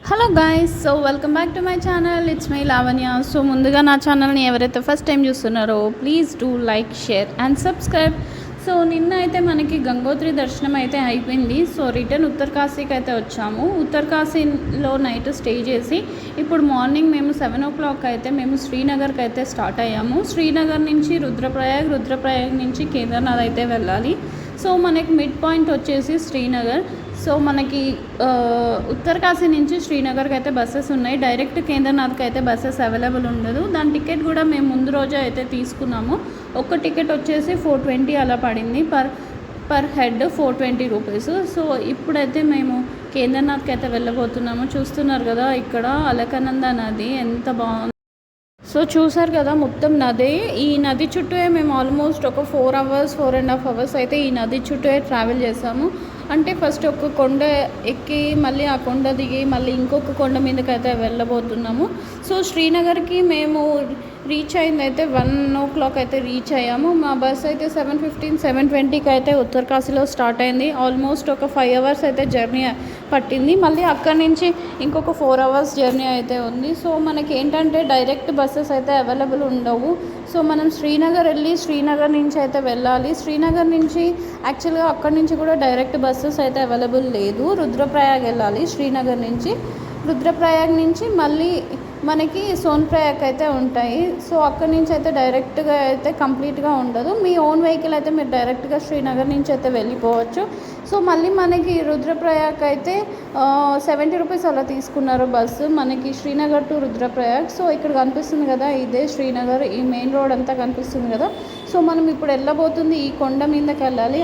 Hello guys, so welcome back to my channel. It's my Lavanya. So ముందుగా నా ఛానల్ని ఎవరైతే ఫస్ట్ టైం చూస్తున్నారో please do like, share and subscribe. So నిన్న అయితే మనకి గంగోత్రి దర్శనం అయితే అయిపోయింది. సో రిటర్న్ ఉత్తరకాశీకి అయితే వచ్చాము. ఉత్తరకాశీలో నైట్ స్టే చేసి ఇప్పుడు మార్నింగ్ మేము 7 o'clock అయితే మేము శ్రీనగర్కి అయితే స్టార్ట్ అయ్యాము. శ్రీనగర్ నుంచి రుద్రప్రయాగ్ నుంచి కేదార్నాథ్ అయితే వెళ్ళాలి. సో మనకి మిడ్ పాయింట్ వచ్చేసి శ్రీనగర్. సో మనకి ఉత్తరకాశీ నుంచి శ్రీనగర్కి అయితే బస్సెస్ ఉన్నాయి. డైరెక్ట్ కేదార్నాథ్కి అయితే బస్సెస్ అవైలబుల్ ఉండదు. దాని టికెట్ కూడా మేము ముందు రోజే అయితే తీసుకున్నాము. ఒక టికెట్ వచ్చేసి 420 అలా పడింది పర్ హెడ్ 420 రూపీస్. సో ఇప్పుడైతే మేము కేదార్నాథ్కి అయితే వెళ్ళబోతున్నాము. చూస్తున్నారు కదా ఇక్కడ అలకనంద నది ఎంత బాగుంది. సో చూసారు కదా మొత్తం నది. ఈ నది చుట్టూ మేము ఆల్మోస్ట్ ఒక 4.5 అవర్స్ అయితే ఈ నది చుట్టూ ట్రావెల్ చేసాము. అంటే ఫస్ట్ ఒక కొండ ఎక్కి మళ్ళీ ఆ కొండ దిగి మళ్ళీ ఇంకొక కొండ మీదకి అయితే వెళ్ళబోతున్నాము. సో శ్రీనగర్కి మేము రీచ్ అయింది అయితే 1 o'clock అయితే రీచ్ అయ్యాము. మా బస్ అయితే 7:15, 7:20కి అయితే ఉత్తరకాశీలో స్టార్ట్ అయింది. ఆల్మోస్ట్ ఒక 5 hours అయితే జర్నీ పట్టింది. మళ్ళీ అక్కడి నుంచి ఇంకొక 4 hours జర్నీ అయితే ఉంది. సో మనకి ఏంటంటే డైరెక్ట్ బస్సెస్ అయితే అవైలబుల్ ఉండవు. సో మనం శ్రీనగర్ వెళ్ళి శ్రీనగర్ నుంచి అయితే వెళ్ళాలి. శ్రీనగర్ నుంచి యాక్చువల్గా అక్కడి నుంచి కూడా డైరెక్ట్ బస్సెస్ అయితే అవైలబుల్ లేదు. రుద్రప్రయాగ్ వెళ్ళాలి. శ్రీనగర్ నుంచి రుద్రప్రయాగ్ నుంచి మళ్ళీ మనకి సోన్ప్రయాగ్ అయితే ఉంటాయి. సో అక్కడి నుంచి అయితే డైరెక్ట్గా అయితే కంప్లీట్గా ఉండదు. మీ ఓన్ వెహికల్ అయితే మీరు డైరెక్ట్గా శ్రీనగర్ నుంచి అయితే వెళ్ళిపోవచ్చు. సో మళ్ళీ మనకి రుద్రప్రయాగ్ అయితే 70 రూపీస్ అలా తీసుకున్నారు బస్సు మనకి శ్రీనగర్ టు రుద్రప్రయాగ్. సో ఇక్కడ కనిపిస్తుంది కదా, ఇదే శ్రీనగర్. ఈ మెయిన్ రోడ్ అంతా కనిపిస్తుంది కదా. సో మనం ఇప్పుడు వెళ్ళబోతుంది ఈ కొండ మీదకి వెళ్ళాలి.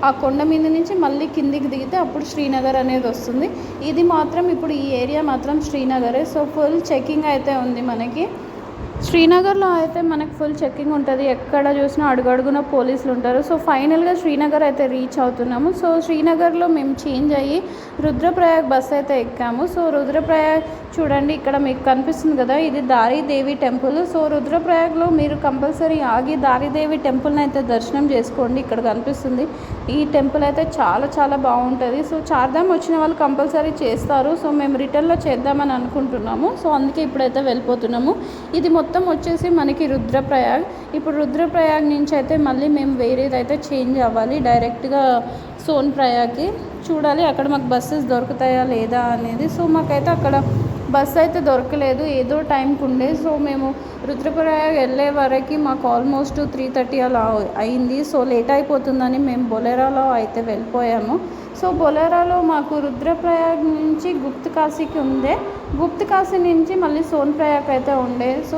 ఆ కొండ మీద నుంచి మళ్ళీ కిందికి దిగితే అప్పుడు శ్రీనగర్ అనేది వస్తుంది. ఇది మాత్రం ఇప్పుడు ఈ ఏరియా మాత్రం శ్రీనగరే. సో ఫుల్ చెకింగ్ అయితే ఉంది మనకి. శ్రీనగర్లో అయితే మనకు ఫుల్ చెక్కింగ్ ఉంటుంది. ఎక్కడ చూసినా అడుగడుగున పోలీసులు ఉంటారు. సో ఫైనల్గా శ్రీనగర్ అయితే రీచ్ అవుతున్నాము. సో శ్రీనగర్లో మేము చేంజ్ అయ్యి రుద్రప్రయాగ్ బస్ అయితే ఎక్కాము. సో రుద్రప్రయాగ్ చూడండి ఇక్కడ మీకు కనిపిస్తుంది కదా, ఇది దారిదేవి టెంపుల్. సో రుద్రప్రయాగ్లో మీరు కంపల్సరీ ఆగి దారిదేవి టెంపుల్ని అయితే దర్శనం చేసుకోండి. ఇక్కడ కనిపిస్తుంది ఈ టెంపుల్ అయితే చాలా చాలా బాగుంటుంది. సో చార్ధామ్ వచ్చిన వాళ్ళు కంపల్సరీ చేస్తారు. సో మేము రిటర్న్లో చేద్దామని అనుకుంటున్నాము. సో అందుకే ఇప్పుడైతే వెళ్ళిపోతున్నాము. ఇది మొత్తం వచ్చేసి మనకి రుద్రప్రయాగ్. ఇప్పుడు రుద్రప్రయాగ్ నుంచి అయితే మళ్ళీ మేము వేరేదైతే చేంజ్ అవ్వాలి డైరెక్ట్గా సోన్ప్రయాగ్కి. చూడాలి అక్కడ మాకు బస్సెస్ దొరుకుతాయా లేదా అనేది. సో మాకైతే అక్కడ బస్సు అయితే దొరకలేదు, ఏదో టైంకి ఉండే. సో మేము రుద్రప్రయాగ్ వెళ్ళే వరకు మాకు ఆల్మోస్ట్ 3:30 అలా అయింది. సో లేట్ అయిపోతుందని మేము బొలెరాలో అయితే వెళ్ళిపోయాము. సో బొలెరాలో మాకు రుద్రప్రయాగ్ నుంచి గుప్తకాశీకి ఉండే, గుప్తకాశీ నుంచి మళ్ళీ సోన్ప్రయాగ్ అయితే ఉండే. సో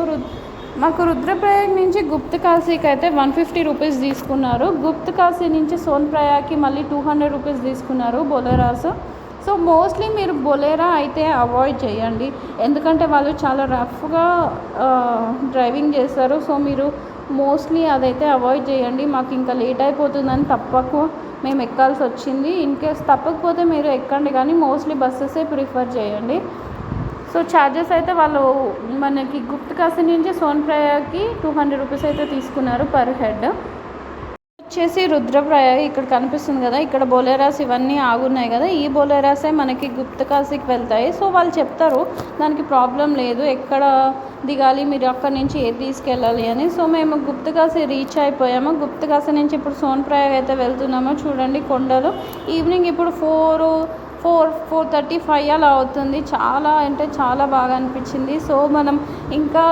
మాకు రుద్రప్రయాగ్ నుంచి గుప్తకాశీకి అయితే 150 రూపీస్ తీసుకున్నారు. గుప్తకాశీ నుంచి సోన్ప్రయాగ్కి మళ్ళీ 200 రూపీస్ తీసుకున్నారు బొలెరాస్. సో మోస్ట్లీ మీరు బొలెరా అయితే అవాయిడ్ చేయండి, ఎందుకంటే వాళ్ళు చాలా రఫ్గా డ్రైవింగ్ చేస్తారు. సో మీరు మోస్ట్లీ అదైతే అవాయిడ్ చేయండి. మాకు ఇంకా లేట్ అయిపోతుందని తప్పకు మేము ఎక్కాల్సి వచ్చింది. ఇన్ కేస్ తప్పకపోతే మీరు ఎక్కండి, కానీ మోస్ట్లీ బస్సెసే ప్రిఫర్ చేయండి. సో ఛార్జెస్ అయితే వాళ్ళు మనకి గుప్తకాశీ నుంచి సోన్ప్రయాగ్కి 200 రూపీస్ అయితే తీసుకున్నారు పర్ హెడ్. వచ్చేసి రుద్రప్రయాగ్ ఇక్కడ కనిపిస్తుంది కదా, ఇక్కడ బొలెరాస్ ఇవన్నీ ఆగున్నాయి కదా, ఈ బొలెరాసే మనకి గుప్తకాశీకి వెళ్తాయి. సో వాళ్ళు చెప్తారు దానికి ప్రాబ్లం లేదు, ఎక్కడ దిగాలి, మీరు అక్కడి నుంచి ఏది తీసుకెళ్ళాలి అని. సో మేము గుప్తకాశీ రీచ్ అయిపోయాము. గుప్తకాశీ నుంచి ఇప్పుడు సోన్ప్రయాగ్ అయితే వెళ్తున్నాము. చూడండి కొండలు. ఈవినింగ్ ఇప్పుడు 4:35 అలా అవుతుంది. చాలా అంటే చాలా బాగా అనిపించింది. సో మనం ఇంకా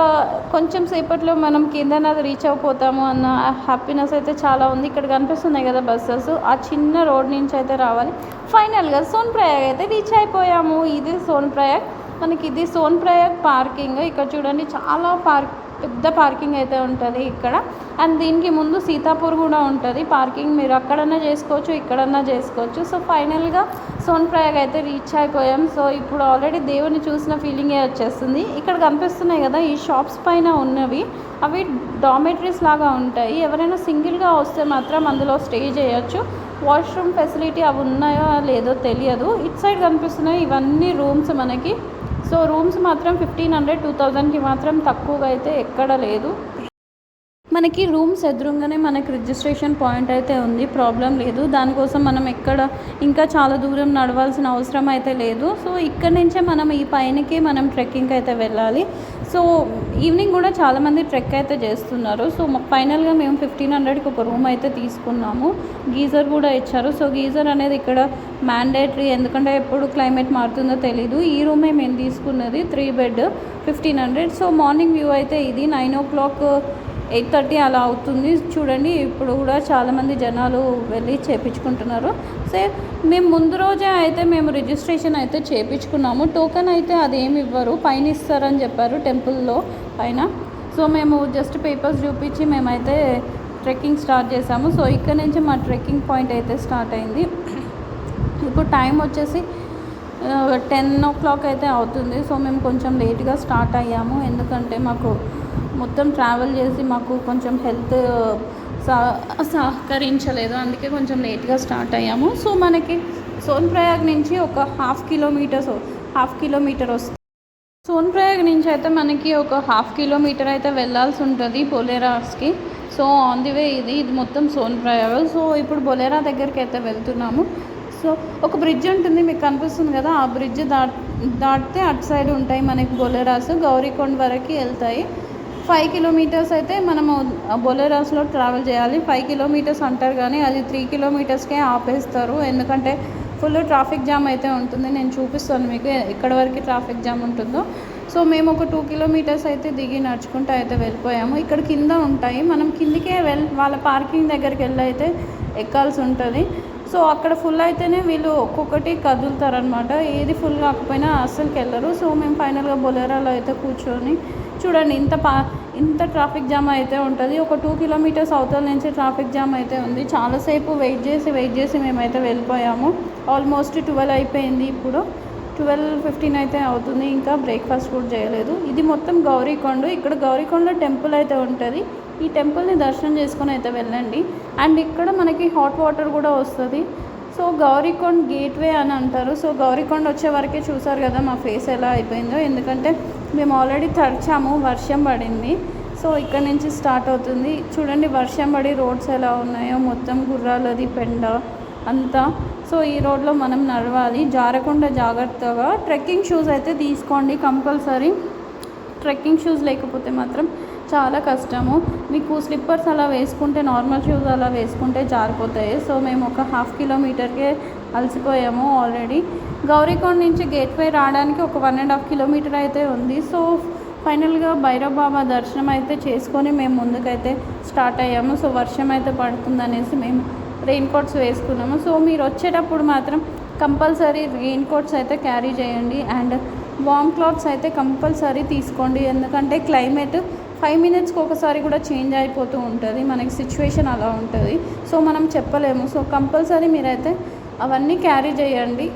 కొంచెం సేపట్లో మనం కేదార్నాథ్ రీచ్ అయిపోతాము అన్న హ్యాపీనెస్ అయితే చాలా ఉంది. ఇక్కడ కనిపిస్తున్నాయి కదా బస్సెస్, ఆ చిన్న రోడ్ నుంచి అయితే రావాలి. ఫైనల్గా సోన్ప్రయాగ్ అయితే రీచ్ అయిపోయాము. ఇది సోన్ప్రయాగ్. మనకి ఇది సోన్ప్రయాగ్ పార్కింగ్. ఇక్కడ చూడండి చాలా పెద్ద పార్కింగ్ అయితే ఉంటుంది ఇక్కడ. అండ్ దీనికి ముందు సీతాపూర్ కూడా ఉంటుంది పార్కింగ్. మీరు అక్కడన్నా చేసుకోవచ్చు, ఇక్కడన్నా చేసుకోవచ్చు. సో ఫైనల్గా సోన్ప్రయాగ్ అయితే రీచ్ అయిపోయాం. సో ఇప్పుడు ఆల్రెడీ దేవుని చూసిన ఫీలింగే వచ్చేస్తుంది. ఇక్కడ కనిపిస్తున్నాయి కదా ఈ షాప్స్ పైన ఉన్నవి, అవి డామెటరీస్ లాగా ఉంటాయి. ఎవరైనా సింగిల్గా వస్తే మాత్రం అందులో స్టే చేయొచ్చు. వాష్రూమ్ ఫెసిలిటీ అవి ఉన్నాయో లేదో తెలియదు. ఇటు సైడ్ కనిపిస్తున్నాయి ఇవన్నీ రూమ్స్ మనకి. సో రూమ్స్ మాత్రం 1500, 2000కి మాత్రం తక్కువగా అయితే ఎక్కడ లేదు. మనకి రూమ్స్ ఎదురుగానే మనకి రిజిస్ట్రేషన్ పాయింట్ అయితే ఉంది, ప్రాబ్లం లేదు. దానికోసం మనం ఎక్కడ ఇంకా చాలా దూరం నడవాల్సిన అవసరం అయితే లేదు. సో ఇక్కడ నుంచే మనం ఈ పైనకి మనం ట్రెక్కింగ్ అయితే వెళ్ళాలి. సో ఈవినింగ్ కూడా చాలామంది ట్రెక్ అయితే చేస్తున్నారు. సో ఫైనల్గా మేము 1500కి ఒక రూమ్ అయితే తీసుకున్నాము. గీజర్ కూడా ఇచ్చారు. సో గీజర్ అనేది ఇక్కడ మ్యాండేటరీ, ఎందుకంటే ఎప్పుడు క్లైమేట్ మారుతుందో తెలీదు. ఈ రూమే మేము తీసుకున్నది 3 బెడ్ 1500. సో మార్నింగ్ వ్యూ అయితే ఇది 9 o'clock 8:30 అలా అవుతుంది. చూడండి ఇప్పుడు కూడా చాలామంది జనాలు వెళ్ళి చేయించుకుంటున్నారు. మేము ముందు రోజే అయితే మేము రిజిస్ట్రేషన్ అయితే చేయించుకున్నాము. టోకెన్ అయితే అదేమి ఇవ్వరు, పైన ఇస్తారని చెప్పారు టెంపుల్లో పైన. సో మేము జస్ట్ పేపర్స్ చూపించి మేమైతే ట్రెక్కింగ్ స్టార్ట్ చేసాము. సో ఇక్కడ నుంచి మా ట్రెక్కింగ్ పాయింట్ అయితే స్టార్ట్ అయింది. ఇప్పుడు టైం వచ్చేసి 10 o'clock అయితే అవుతుంది. సో మేము కొంచెం లేట్గా స్టార్ట్ అయ్యాము, ఎందుకంటే మాకు మొత్తం ట్రావెల్ చేసి మాకు కొంచెం హెల్త్ సహకరించలేదు, అందుకే కొంచెం లేట్గా స్టార్ట్ అయ్యాము. సో మనకి సోన్ప్రయాగ్ నుంచి ఒక హాఫ్ కిలోమీటర్ వస్తుంది. సోన్ప్రయాగ్ నుంచి అయితే మనకి ఒక హాఫ్ కిలోమీటర్ అయితే వెళ్ళాల్సి ఉంటుంది బొలేరాస్కి. సో ఆన్ ది వే ఇది మొత్తం సోన్ప్రయాగ్. సో ఇప్పుడు బొలేరా దగ్గరికి అయితే వెళ్తున్నాము. సో ఒక బ్రిడ్జ్ ఉంటుంది, మీకు కనిపిస్తుంది కదా, ఆ బ్రిడ్జ్ దాటితే అటు సైడ్ ఉంటాయి మనకి బొలేరాస్. గౌరీకొండ వరకు వెళ్తాయి. 5 kilometers అయితే మనము బొలేరాస్లో ట్రావెల్ చేయాలి. 5 kilometers అంటారు కానీ అది 3 kilometersకే ఆపేస్తారు, ఎందుకంటే ఫుల్ ట్రాఫిక్ జామ్ అయితే ఉంటుంది. నేను చూపిస్తాను మీకు ఎక్కడి వరకు ట్రాఫిక్ జామ్ ఉంటుందో. సో మేము ఒక 2 kilometers అయితే దిగి నడుచుకుంటూ అయితే వెళ్ళిపోయాము. ఇక్కడ కింద ఉంటాయి, మనం కిందికే వాళ్ళ పార్కింగ్ దగ్గరికి వెళ్ళి అయితే ఎక్కాల్సి ఉంటుంది. సో అక్కడ ఫుల్ అయితేనే వీళ్ళు ఒక్కొక్కటి కదులుతారనమాట, ఏది ఫుల్ కాకపోయినా అస్సలుకి వెళ్ళరు. సో మేము ఫైనల్గా బొలేరాలో అయితే కూర్చొని చూడండి ఇంత ట్రాఫిక్ జామ్ అయితే ఉంటుంది. ఒక 2 kilometers అవతల నుంచి ట్రాఫిక్ జామ్ అయితే ఉంది. చాలాసేపు వెయిట్ చేసి మేమైతే వెళ్ళిపోయాము. ఆల్మోస్ట్ 12 అయిపోయింది, ఇప్పుడు 12:15 అయితే అవుతుంది. ఇంకా బ్రేక్ఫాస్ట్ కూడా చేయలేదు. ఇది మొత్తం గౌరీకొండ. ఇక్కడ గౌరీకొండలో టెంపుల్ అయితే ఉంటుంది. ఈ టెంపుల్ని దర్శనం చేసుకొని అయితే వెళ్ళండి. అండ్ ఇక్కడ మనకి హాట్ వాటర్ కూడా వస్తుంది. సో గౌరీకొండ గేట్వే అని అంటారు. సో గౌరీకొండ వచ్చే వరకే చూసారు కదా మా ఫేస్ ఎలా అయిపోయిందో, ఎందుకంటే మేము ఆల్రెడీ తడిచాము, వర్షం పడింది. సో ఇక్కడ నుంచి స్టార్ట్ అవుతుంది. చూడండి వర్షం పడి రోడ్స్ ఎలా ఉన్నాయో, మొత్తం గుర్రాలది పెండ అంతా. సో ఈ రోడ్లో మనం నడవాలి, జారకుండా జాగ్రత్తగా. ట్రెక్కింగ్ షూస్ అయితే తీసుకోండి కంపల్సరీ. ట్రెక్కింగ్ షూస్ లేకపోతే మాత్రం చాలా కష్టము. మీకు స్లిప్పర్స్ అలా వేసుకుంటే, నార్మల్ షూస్ అలా వేసుకుంటే జారిపోతాయి. సో మేము ఒక హాఫ్ కిలోమీటర్కే అలసిపోయాము ఆల్రెడీ. గౌరీకొండ నుంచి గేట్వే రావడానికి ఒక 1.5 kilometers అయితే ఉంది. సో ఫైనల్గా భైరవ్ బాబా దర్శనం అయితే చేసుకొని మేము ముందుకైతే స్టార్ట్ అయ్యాము. సో వర్షం అయితే పడుతుందనేసి మేము రెయిన్ కోట్స్ వేసుకున్నాము. సో మీరు వచ్చేటప్పుడు మాత్రం కంపల్సరీ రెయిన్ కోట్స్ అయితే క్యారీ చేయండి. అండ్ వామ్ క్లాత్స్ అయితే కంపల్సరీ తీసుకోండి, ఎందుకంటే క్లైమేట్ 5 minutesకి ఒకసారి కూడా చేంజ్ అయిపోతూ ఉంటుంది, మనకి సిచ్యువేషన్ అలా ఉంటుంది. సో మనం చెప్పలేము. సో కంపల్సరీ మీరైతే అవన్నీ క్యారీ చేయండి.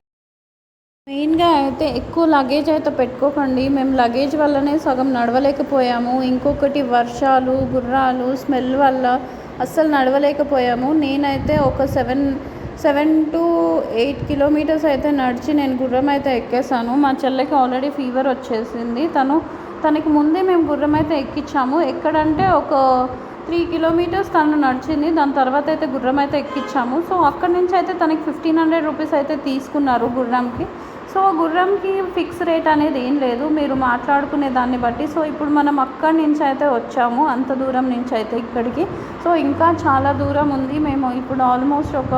మెయిన్గా అయితే ఎక్కువ లగేజ్ అయితే పెట్టుకోకండి. మేము లగేజ్ వల్లనే సగం నడవలేకపోయాము. ఇంకొకటి వర్షాలు, గుర్రాలు స్మెల్ వల్ల అస్సలు నడవలేకపోయాము. నేనైతే ఒక 7 to 8 kilometers అయితే నడిచి నేను గుర్రం అయితే ఎక్కేసాను. మా చెల్లెకి ఆల్రెడీ ఫీవర్ వచ్చేసింది. తనకి ముందే మేము గుర్రం అయితే ఎక్కించాము. ఎక్కడంటే ఒక 3 kilometers తను నడిచింది, దాని తర్వాత అయితే గుర్రం అయితే ఎక్కించాము. సో అక్కడి నుంచి అయితే తనకి 1500 rupees అయితే తీసుకున్నారు గుర్రంకి. సో గుర్రంకి ఫిక్స్ రేట్ అనేది ఏం లేదు, మీరు మాట్లాడుకునే దాన్ని బట్టి. సో ఇప్పుడు మనం అక్కడి నుంచి అయితే వచ్చాము, అంత దూరం నుంచి అయితే ఇక్కడికి. సో ఇంకా చాలా దూరం ఉంది. మేము ఇప్పుడు ఆల్మోస్ట్ ఒక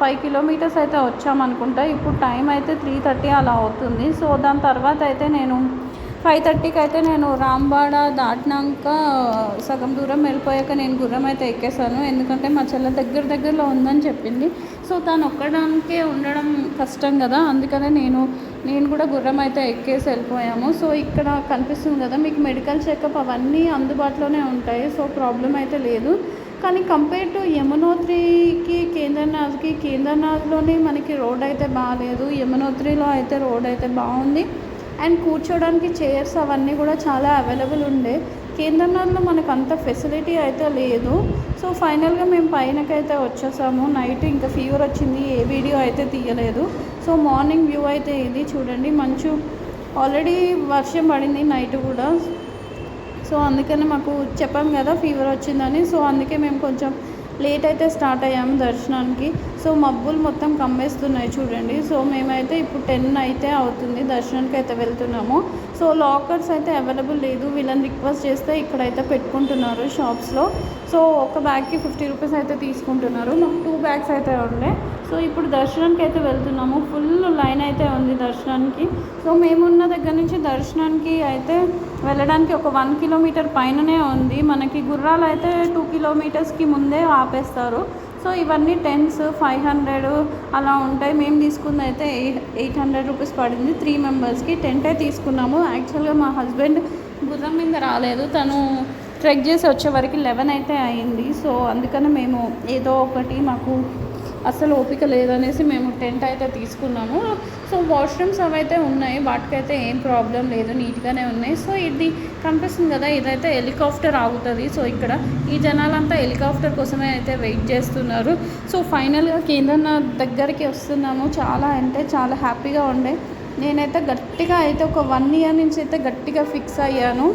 5 kilometers అయితే వచ్చామనుకుంటా. ఇప్పుడు టైం అయితే 3:30 అలా అవుతుంది. సో దాని తర్వాత అయితే నేను 5:30కి అయితే నేను రాంబాడ దాటినాక సగం దూరం వెళ్ళిపోయాక నేను గుర్రం అయితే ఎక్కేసాను, ఎందుకంటే మా చెల్లె దగ్గరలో ఉందని చెప్పింది. సో తను ఒక్కడానికే ఉండడం కష్టం కదా, అందుకనే నేను కూడా గుర్రం అయితే ఎక్కేసి వెళ్ళిపోయాము. సో ఇక్కడ కనిపిస్తుంది కదా మీకు, మెడికల్ చెకప్ అవన్నీ అందుబాటులోనే ఉంటాయి. సో ప్రాబ్లం అయితే లేదు. కానీ కంపేర్ టు యమునోత్రికి కేదార్నాథ్లోనే మనకి రోడ్ అయితే బాగాలేదు. యమునోత్రిలో అయితే రోడ్ అయితే బాగుంది. అండ్ కూర్చోడానికి చైర్స్ అవన్నీ కూడా చాలా అవైలబుల్ ఉండే. కేదార్నాథ్లో మనకు అంత ఫెసిలిటీ అయితే లేదు. సో ఫైనల్గా మేము పైనకైతే వచ్చేసాము. నైట్ ఇంకా ఫీవర్ వచ్చింది, ఏ వీడియో అయితే తీయలేదు. సో మార్నింగ్ వ్యూ అయితే ఇది చూడండి, మంచు ఆల్రెడీ వర్షం పడింది నైట్ కూడా. సో అందుకని మాకు చెప్పాం కదా ఫీవర్ వచ్చిందని. సో అందుకే మేము కొంచెం లేట్ అయితే స్టార్ట్ అయ్యాము దర్శనానికి. సో మబ్బులు మొత్తం కమ్మేస్తున్నాయి చూడండి. సో మేమైతే ఇప్పుడు 10 అయితే అవుతుంది, దర్శనానికి అయితే వెళ్తున్నాము. సో లాకర్స్ అయితే అవైలబుల్ లేదు, వీళ్ళని రిక్వెస్ట్ చేస్తే ఇక్కడైతే పెట్టుకుంటున్నారు షాప్స్లో. సో ఒక బ్యాగ్కి 50 రూపీస్ అయితే తీసుకుంటున్నారు. మాకు 2 బ్యాగ్స్ అయితే ఉండే. సో ఇప్పుడు దర్శనానికి అయితే వెళ్తున్నాము. ఫుల్ లైన్ అయితే ఉంది దర్శనానికి. సో మేమున్న దగ్గర నుంచి దర్శనానికి అయితే వెళ్ళడానికి ఒక 1 కిలోమీటర్ పైననే ఉంది. మనకి గుర్రాలు అయితే 2 కిలోమీటర్స్కి ముందే ఆపేస్తారు. సో ఇవన్నీ టెంట్స్ 500 అలా ఉంటాయి. మేము తీసుకుంది అయితే 800 రూపీస్ పడింది 3 మెంబర్స్కి. టెంటే తీసుకున్నాము. యాక్చువల్గా మా హస్బెండ్ గుర్రం మీద రాలేదు, తను ట్రెక్ చేసి వచ్చే వరకు 11 అయితే అయింది. సో అందుకని మేము ఏదో ఒకటి, మాకు అసలు ఓపిక లేదనేసి మేము టెంట్ అయితే తీసుకున్నాము. సో వాష్రూమ్స్ అవైతే ఉన్నాయి, వాటికైతే ఏం ప్రాబ్లం లేదు, నీట్గానే ఉన్నాయి. సో ఇది కనిపిస్తుంది కదా, ఇదైతే హెలికాప్టర్ ఆగుతుంది. సో ఇక్కడ ఈ జనాలంతా హెలికాప్టర్ కోసమే అయితే వెయిట్ చేస్తున్నారు. సో ఫైనల్గా కేదార్నాథ్ దగ్గరికి వస్తున్నాము. చాలా అంటే చాలా హ్యాపీగా ఉండే. నేనైతే గట్టిగా అయితే ఒక 1 ఇయర్ నుంచి అయితే గట్టిగా ఫిక్స్ అయ్యాను.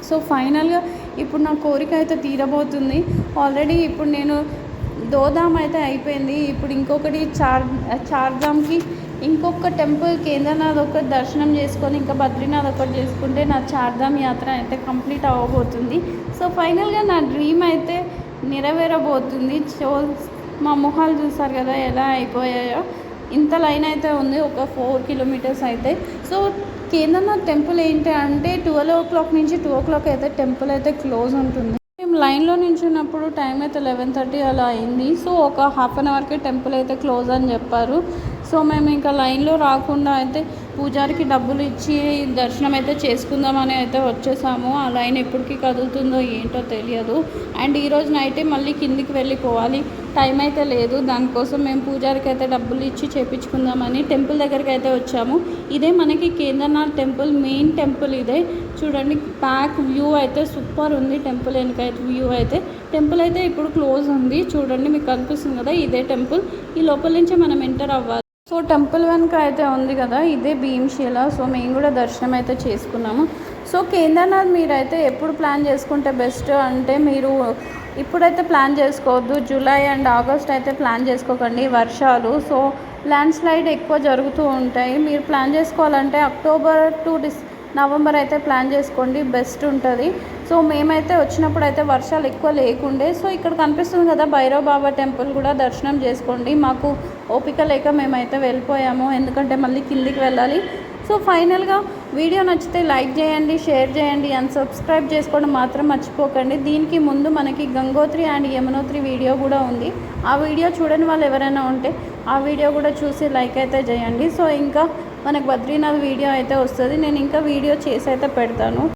సో ఫైనల్గా ఇప్పుడు నా కోరిక అయితే తీరబోతుంది. ఆల్రెడీ ఇప్పుడు నేను దోధామ్ అయితే అయిపోయింది. ఇప్పుడు ఇంకొకటి చార్ధామ్కి ఇంకొక టెంపుల్ కేదార్నాథ్ ఒకటి దర్శనం చేసుకొని ఇంకా బద్రీనాథ్ ఒకటి చేసుకుంటే నా చార్ధామ్ యాత్ర అయితే కంప్లీట్ అవ్వబోతుంది. సో ఫైనల్గా నా డ్రీమ్ అయితే నెరవేరబోతుంది. సో మా మొహాలు చూసారు కదా ఎలా అయిపోయాయో. ఇంత లైన్ అయితే ఉంది, ఒక 4 కిలోమీటర్స్ అయితే. సో కేదార్నాథ్ టెంపుల్ ఏంటి అంటే 12 o'clock నుంచి 2 o'clock అయితే టెంపుల్ అయితే క్లోజ్ ఉంటుంది. మేము లైన్లో నించున్నప్పుడు టైం అయితే 11:30 అలా అయింది. సో ఒక హాఫ్ అన్ అవర్కి టెంపుల్ అయితే క్లోజ్ అని చెప్పారు. సో మేము ఇంకా లైన్లో రాకుండా అయితే పూజారికి డబ్బులు ఇచ్చి దర్శనం అయితే చేసుకుందామని అయితే వచ్చేసాము. ఆ లైన్ ఎప్పటికీ కదులుతుందో ఏంటో తెలియదు. అండ్ ఈరోజు నైటే మళ్ళీ కిందికి వెళ్ళిపోవాలి, టైం అయితే లేదు. దానికోసం మేము పూజారికి అయితే డబ్బులు ఇచ్చి చేపించుకుందామని టెంపుల్ దగ్గరికి అయితే వచ్చాము. ఇదే మనకి కేదార్నాథ్ టెంపుల్, మెయిన్ టెంపుల్ ఇదే. చూడండి బ్యాక్ వ్యూ అయితే సూపర్ ఉంది. టెంపుల్ వెనకైతే వ్యూ అయితే, టెంపుల్ అయితే ఇప్పుడు క్లోజ్ ఉంది. చూడండి మీకు కనిపిస్తుంది కదా, ఇదే టెంపుల్. ఈ లోపల నుంచి మనం ఎంటర్ అవ్వాలి. సో టెంపుల్ వెనుక అయితే ఉంది కదా, ఇదే భీమ్శిల. సో మేము కూడా దర్శనం అయితే చేసుకున్నాము. సో కేదార్నాథ్ మీరైతే ఎప్పుడు ప్లాన్ చేసుకుంటే బెస్ట్ అంటే, మీరు ఇప్పుడైతే ప్లాన్ చేసుకోవద్దు. జూలై అండ్ ఆగస్ట్ అయితే ప్లాన్ చేసుకోకండి, వర్షాలు. సో ల్యాండ్ స్లైడ్ ఎక్కువ జరుగుతూ ఉంటాయి. మీరు ప్లాన్ చేసుకోవాలంటే అక్టోబర్ టు నవంబర్ అయితే ప్లాన్ చేసుకోండి, బెస్ట్ ఉంటుంది. సో మేమైతే వచ్చినప్పుడు అయితే వర్షాలు ఎక్కువ లేకుండే. సో ఇక్కడ కనిపిస్తుంది కదా భైరవ్ బాబా టెంపుల్ కూడా దర్శనం చేసుకోండి. మాకు ఓపిక లేక మేమైతే వెళ్ళిపోయాము, ఎందుకంటే మళ్ళీ కిందికి వెళ్ళాలి. సో ఫైనల్గా వీడియో నచ్చితే లైక్ చేయండి, షేర్ చేయండి అండ్ సబ్స్క్రైబ్ చేసుకోవడం మాత్రం మర్చిపోకండి. దీనికి ముందు మనకి గంగోత్రి అండ్ యమునోత్రి వీడియో కూడా ఉంది. ఆ వీడియో చూడని వాళ్ళు ఎవరైనా ఉంటే ఆ వీడియో కూడా చూసి లైక్ అయితే చేయండి. సో ఇంకా మనకు బద్రీనాథ్ వీడియో అయితే వస్తుంది, నేను ఇంకా వీడియో చేసి అయితే పెడతాను.